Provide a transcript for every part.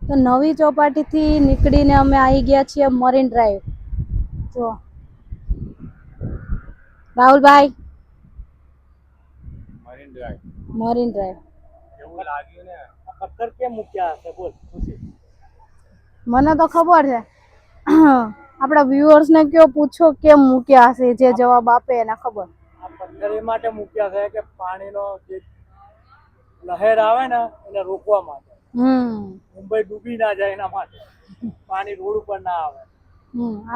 તો નવી ચોપાટીથી નીકળીને અમે આવી ગયા છીએ મરીન ડ્રાઈવ. જો રાહુલભાઈ, મરીન ડ્રાઈવ એવું લાગ્યું ને આ પથ્થર કેમ મૂક્યા હશે બોલ ખુશી? મને તો ખબર છે. આપણા વ્યુઅર્સ ને કયો પૂછો કેમ મૂક્યા હશે, જે જવાબ આપે એને ખબર. આ પથ્થર એ માટે મૂક્યા છે કે પાણીનો જે લહેર આવે ને એને રોકવા માટે. મુંબઈ ડૂબી ના જાય એના માટે પાણી રોડ ઉપર ના આવે.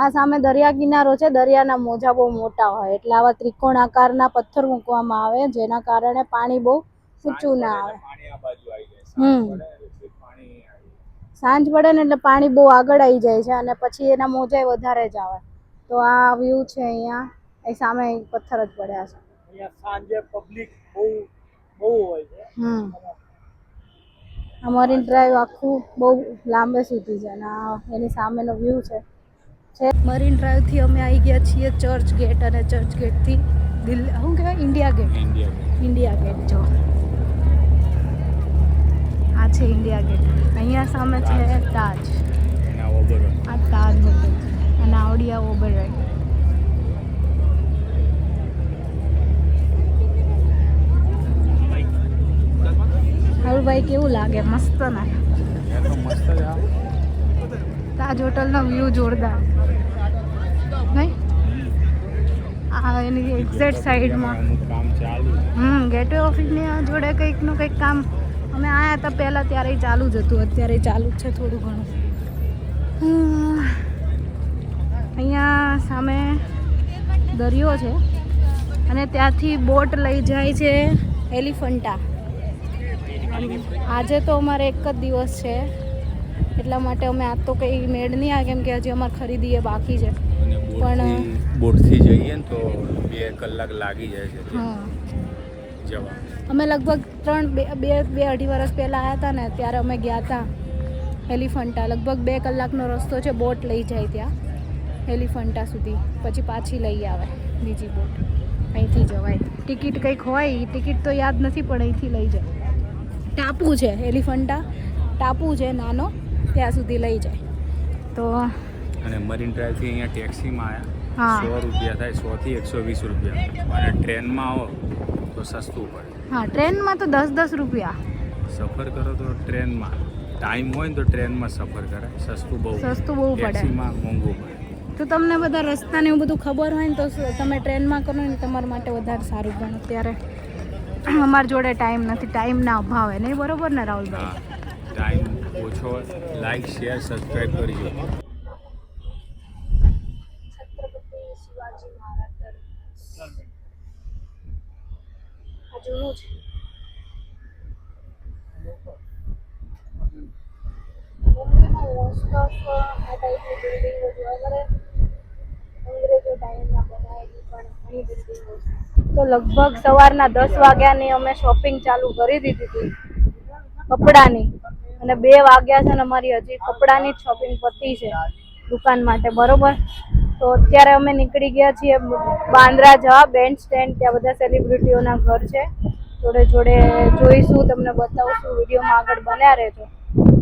આ સામે દરિયા કિનારો છે. દરિયાના મોજા બહુ મોટા હોય એટલે આવા ત્રિકોણ આકારના પથ્થર મૂકવામાં આવે, જેના કારણે પાણી બહુ ઊંચું ના આવે. સાંજ પડે ને એટલે પાણી બહુ આગળ આવી જાય છે અને પછી એના મોજા વધારે જ આવે. તો આ વ્યૂ છે અહીંયા, એ સામે પથ્થર જ પડ્યા છે. અહીંયા સાંજે પબ્લિક બહુ હોય છે. આ મરીન ડ્રાઈવ આખું બહુ લાંબે સુધી છે અને એની સામેનો વ્યૂ છે. મરીન ડ્રાઈવથી અમે આવી ગયા છીએ ચર્ચ ગેટ, અને ચર્ચ ગેટથી દિલ્હી શું કહેવાય, ઇન્ડિયા ગેટ. ઇન્ડિયા ગેટ જો આ છે ઇન્ડિયા ગેટ. અહીંયા સામે છે તાજ, આ તાજ હોટલ અને આવડિયા ઓબેરોય. ભાઈ કેવું લાગે? મસ્ત ને? તાજ હોટલનો વ્યૂ જોરદાર નહીં? આ એની એક્ઝેક્ટ સાઈડમાં ગેટવે ઓફ ઇન્ડિયા જોડે કંઈકનું કંઈક કામ અમે આવ્યા હતા પહેલાં ત્યારે ચાલુ જ હતું, અત્યારે ચાલુ જ છે થોડું ઘણું. અહીંયા સામે દરિયો છે અને ત્યાંથી બોટ લઈ જાય છે એલિફન્ટા. આજે તો અમારે એક જ દિવસ છે એટલા માટે અમે આજ તો કંઈ મેળ નહીં આવે, કેમ કે હજી અમારે ખરીદી એ બાકી છે. પણ બોટથી જઈએ ને તો 2 કલાક લાગી જાય છે. હા, જવા અમે લગભગ 2-2.5 વર્ષ પહેલાં આવ્યા હતા ને ત્યારે અમે ગયા હતા એલિફન્ટા. લગભગ 2 કલાકનો રસ્તો છે, બોટ લઈ જાય ત્યાં એલિફન્ટા સુધી, પછી પાછી લઈ આવે બીજી બોટ. અહીંથી જવાય. ટિકિટ કંઈક હોય, ટિકિટ તો યાદ નથી પણ અહીંથી લઈ જાય. ટાપુ છે એલિફન્ટા, ટાપુ છે નાનો, ત્યાં સુધી લઈ જાય. તો અને મરીન ડ્રાઈવથી અહીંયા ટેક્સીમાં આવ્યા 100 રૂપિયા થાય, 100 થી 120 રૂપિયા. અને ટ્રેનમાં આવો તો સસ્તું પડે. હા, ટ્રેનમાં તો 10-10 રૂપિયા. સફર કરો તો ટ્રેનમાં ટાઈમ હોય ને તો ટ્રેનમાં સફર કરે, સસ્તું બહુ પડે. ટેક્સીમાં મોંઘું પડે. તો તમને બધા રસ્તાને એવું બધું ખબર હોય ને તો તમે ટ્રેનમાં કરો ને તમારા માટે વધારે સારું. પણ અત્યારે અમારી જોડે ટાઈમ નથી, ટાઈમના અભાવે. નહીં બરોબર ને રાહુલભાઈ? હા, ટાઈમ ઓછો. લાઈક, શેર, સબસ્ક્રાઈબ કરજો. છત્રપતિ શિવાજી મહારાજ આ જૂનું છે. મુંબઈમાં મોસ્ટ ઓફ આ ટાઈપની બિલ્ડિંગો જોવા મળે. અંગ્રેજો ટાઈમના બનાવેલી પણ ઘણી બિલ્ડિંગો છે. તો લગભગ સવારના 10 વાગ્યાની અમે શોપિંગ ચાલુ કરી દીધી હતી કપડાની, અને 2 વાગ્યા છે ને અમારી હજી કપડાની જ શોપિંગ પતી છે દુકાન માટે. બરોબર, તો અત્યારે અમે નીકળી ગયા છીએ બાંદ્રા જવા, બેન્ડ સ્ટેન્ડ. ત્યાં બધા સેલિબ્રિટીઓના ઘર છે. જોડે જોડે જોઈશું, તમને બતાવશું, વિડીયોમાં આગળ બન્યા રહેજો.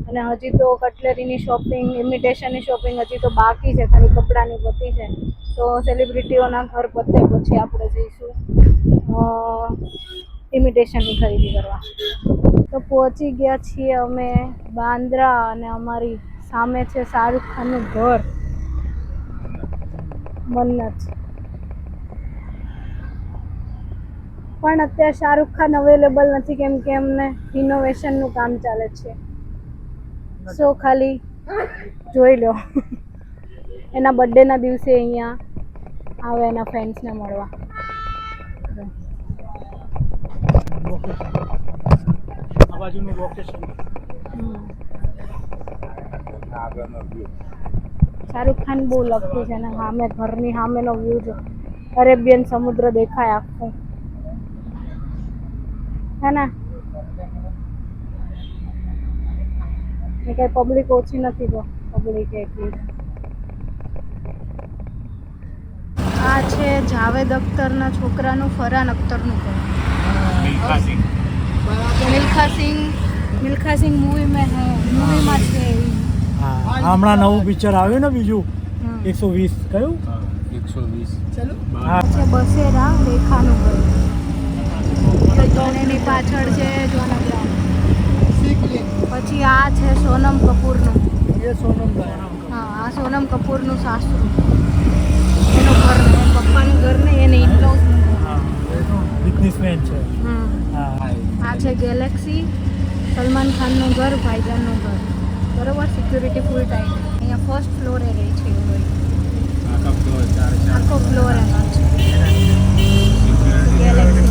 અને હજી તો કટલેરીની શોપિંગ, ઇમિટેશનની શોપિંગ હજી તો બાકી છે, ખાલી કપડાની પતી છે. તો સેલિબ્રિટીઓના ઘર પતે પછી આપણે જઈશું ઇમિટેશનની ખરીદી કરવા. તો પહોંચી ગયા છીએ અમે બાંદ્રા, અને અમારી સામે છે શાહરુખ ખાનનું ઘર મન્નત. પણ અત્યારે શાહરુખ ખાન અવેલેબલ નથી, કેમ કે એમને રિનોવેશનનું કામ ચાલે છે. સો ખાલી જોઈ લો. એના બર્થડેના દિવસે અહીંયા આવે એના ફ્રેન્ડ્સને મળવા. આ બાજુનું લોકેશન શાહરુખ ખાન બહુ લગતું છે ને સામે ઘરની સામેનો વ્યૂ જો અરેબિયન સમુદ્ર દેખાય આખું, હે ને? કઈ પબ્લિક ઓછી નથી, તો પબ્લિક એટલી. આ છે જાવેદ અખ્તરના છોકરાનું ફરહાન અખ્તરનું ઘર. મિલ્ખા સિંહ મૂવીમાં છે. હમણાં નવું પિક્ચર આવ્યું ને બીજું 120 કયું 120 હા છે બસેરા રેખાનું ઘર અને એની પાછળ છે જોનગ્રામ. પછી આ છે સોનમ કપૂરનું. એ સોનમ હા, આ સોનમ કપૂરનું સાસરું, એનું ઘર ને પપ્પાનું ઘર ને એને ઇનલોઝનું ઘર. હા બિઝનેસમેન છે. હા, હા આ છે ગેલેક્સી, સલમાન ખાનનું ઘર, ભાઈજાનનું ઘર. બરોબર, સિક્યુરિટી ફૂલ ટાઈટ. અહીંયા ફર્સ્ટ ફ્લોરે રહે છે એ ભાઈ. આખા ફ્લોર 4 આખો ફ્લોર એનો છે ગેલેક્સી.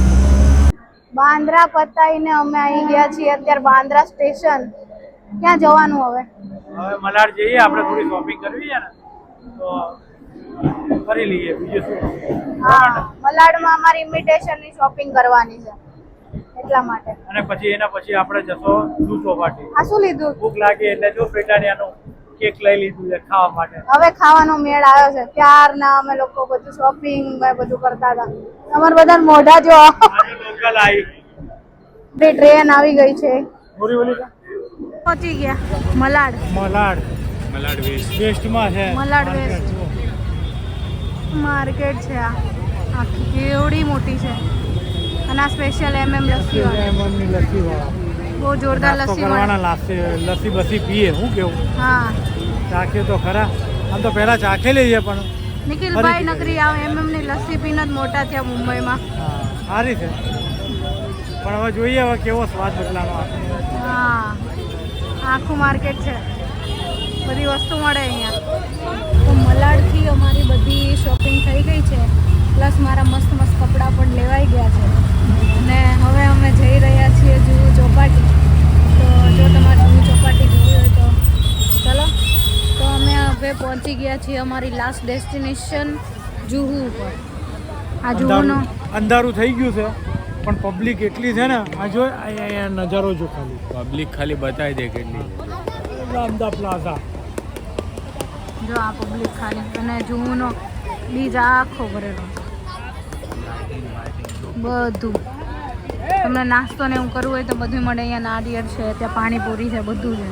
બાંદ્રા પતાઈને અમે આવી ગયા છીએ અત્યારે બાંદ્રા સ્ટેશન. ક્યાં જવાનું હવે? હવે મલાડ જઈએ આપણે, થોડી શોપિંગ કરવી છે ને તો કરી લઈએ બીજું શું. હા, મલાડમાં અમારી ઇન્વિટેશનની શોપિંગ કરવાની છે એટલા માટે. અને પછી એના પછી આપણે જશો જૂ ચોપાટી. આ શું લીધું? ભૂખ લાગી એટલે જો બ્રિટાનિયાનું કેક લઈ લીધું છે ખાવા માટે. હવે ખાવાનો મેળ આવ્યો છે. ત્યારના અમે લોકો બધું શોપિંગ બધું કરતા હતા. અમારે બધા મોઢા જો આજે લોકલ આવી ટ્રેન આવી ગઈ છે. બોરીવલી પહોંચી ગયા મલાડ. મલાડ મલાડ વેસ્ટ વેસ્ટમાં છે. મલાડ વેસ્ટ માર્કેટ છે. આ આખી કેવડી મોટી છે. અને આ સ્પેશિયલ લસ્સી વાળા. લેમનની લસ્સી વાળા બહુ જોરદાર નાસ્તો લસ્સી કરવાના મળે. લસ્સી બસી પીએ હું કેવું હા, ચાખીએ તો ખરા. આમ તો પહેલા ચાખી લઈએ પણ નિખિલભાઈ નકરી આવે ની લસ્સી પીને જ મોટા થયા મુંબઈમાં. હા સારી છે પણ હવે જોઈએ હવે કેવો સ્વાદ બદલાનો આવે. હા, આખું માર્કેટ છે, બધી વસ્તુ મળે અહીંયા. તો મલાડથી અમારી બધી શોપિંગ થઈ ગઈ છે, પ્લસ મારા મસ્ત મસ્ત કપડાં પણ લેવાઈ ગયા છે. અને હવે અમે જઈ રહ્યા છીએ જુહુ ચોપાટી. તો જો તમારે જુહુ ચોપાટી જોવી હોય તો ચલો. તો અમે હવે પહોંચી ગયા છીએ અમારી લાસ્ટ ડેસ્ટિનેશન જુહુ ઉપર. આ જુહુનો અંધારું થઈ ગયું છે પણ પબ્લિક એટલી છે ને. આ જો અહીંયા નજારો જો ખાલી પબ્લિક ખાલી બતાવી દે કેટલી. રામદા પ્લાઝા જો આ પબ્લિક ખાલી. અને જુહુનો બીજ આખો ભરેલો બધું. તમને નાસ્તો ને એવું કરવું હોય તો બધું મળે. અહીંયા નારિયેળ છે, ત્યાં પાણીપુરી છે, બધું છે.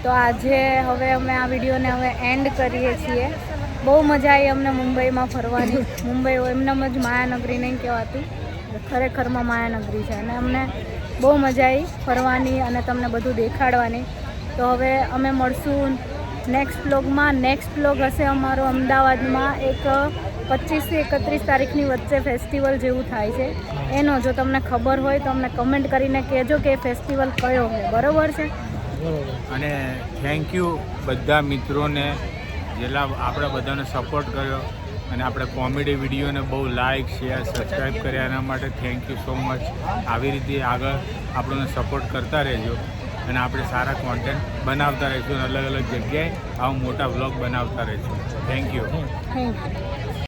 તો આજે હવે અમે આ વિડીયોને હવે એન્ડ કરીએ છીએ. બહુ મજા આવી અમને મુંબઈમાં ફરવાની. મુંબઈ એમનેમ જ માયાનગરી નહીં કહેવાતું, ખરેખરમાં માયાનગરી છે. અને અમને બહુ મજા આવી ફરવાની અને તમને બધું દેખાડવાની. તો હવે અમે મળશું નેક્સ્ટ વ્લોગમાં. નેક્સ્ટ વ્લોગ હશે અમારો અમદાવાદમાં એક 25 થી 31 તારીખની વચ્ચે ફેસ્ટિવલ જેવું થાય છે એનો. જો તમને ખબર હોય તો અમને કમેન્ટ કરીને કહેજો કે ફેસ્ટિવલ કયો છે. બરાબર છે? અને થેન્ક યુ બધા મિત્રોને જેટલા આપણે બધાને સપોર્ટ કર્યો અને આપણે કોમેડી વિડીયોને બહુ લાઇક શેર સબસ્ક્રાઈબ કર્યા એના માટે થેન્ક યુ સો મચ. આવી રીતે આગળ આપણને સપોર્ટ કરતા રહેજો અને આપણે સારા કોન્ટેન્ટ બનાવતા રહીશું અને અલગ અલગ જગ્યાએ આવા મોટા વ્લોગ બનાવતા રહીશું. Thank you. Thank you.